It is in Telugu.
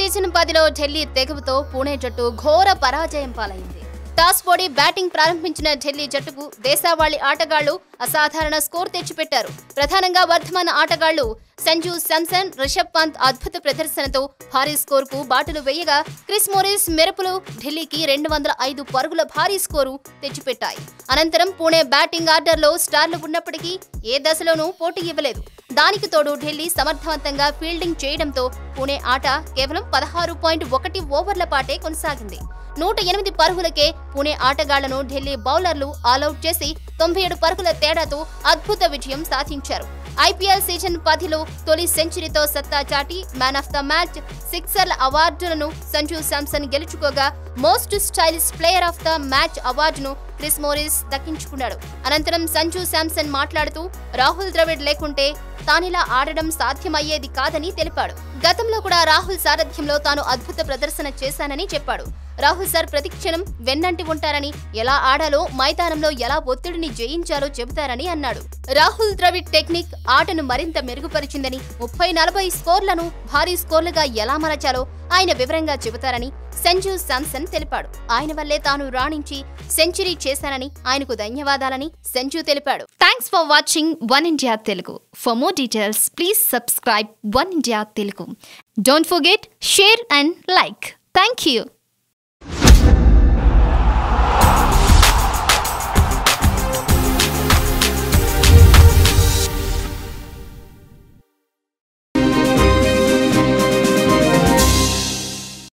సీజన్ 10లో ఢిల్లీ తెగువతో పుణె జట్టు ఘోర పరాజయం పాలైంది. టాస్ ఓడి బ్యాటింగ్ ప్రారంభించిన ఢిల్లీ జట్టుకు దేశవాళీ ఆటగాళ్లు అసాధారణ స్కోర్ తెచ్చిపెట్టారు. ప్రధానంగా వర్ధమాన ఆటగాళ్లు సంజు శాంసన్, రిషబ్ పంత్ అద్భుత ప్రదర్శనతో భారీ స్కోరుకు బాటలు వేయగా క్రిస్ మోరిస్ మెరుపులు ఢిల్లీకి 205 పరుగుల భారీ స్కోరు తెచ్చిపెట్టాయి. అనంతరం పుణె బ్యాటింగ్ ఆర్డర్లో స్టార్లు ఉన్నప్పటికీ ఏ దశలోనూ పోటీ ఇవ్వలేదు. దానికి తోడు ఢిల్లీ సమర్థవంతంగా ఫీల్డింగ్ చేయడంతో పుణె ఆట కేవలం 16.1 ఓవర్ల పాటే కొనసాగింది. 108 పరుగులకే పుణె ఆటగాళ్లను ఢిల్లీ బౌలర్లు ఆలౌట్ చేసి 97 పరుగుల తేడాతో అద్భుత విజయం సాధించారు. ఐపీఎల్ సీజన్ 10లో తొలి సెంచరీతో సత్తా చాటి మ్యాన్ ఆఫ్ ద మ్యాచ్, సిక్సర్ల అవార్డులను సంజు శాంసన్ గెలుచుకోగా most stylish player of the match అవార్డును క్రిస్ మోరిస్ దక్కించుకున్నాడు. అనంతరం సంజు శాంసన్ మాట్లాడుతూ రాహుల్ ద్రవిడ్ లేకుంటే తానిలా ఆడడం సాధ్యమయ్యేది కాదని తెలిపాడు. గతంలో కూడా రాహుల్ సారథ్యంలో తాను అద్భుత ప్రదర్శన చేశానని చెప్పాడు. రాహుల్ సార్ ప్రతిక్షణం వెన్నంటి ఉంటారని, ఎలా ఆడాలో, మైదానంలో ఎలా ఒత్తిడిని జయించాలో చెబుతారని అన్నాడు. రాహుల్ ద్రవిడ్ టెక్నిక్ ఆటను మరింత మెరుగుపరిచిందని, 30-40 స్కోర్లను భారీ స్కోర్లుగా ఎలా మలచాలో ఆయన వివరంగా చెబుతారని సంజు శాంసన్ తెలిపాడు. ఆయన వల్లే తాను రాణించి సెంచరీ చేశానని, ఆయనకు ధన్యవాదాలని సంజు తెలిపాడు. Thanks for watching one India Telugu. For more details please subscribe one India Telugu. Don't forget, share and like. Thank you.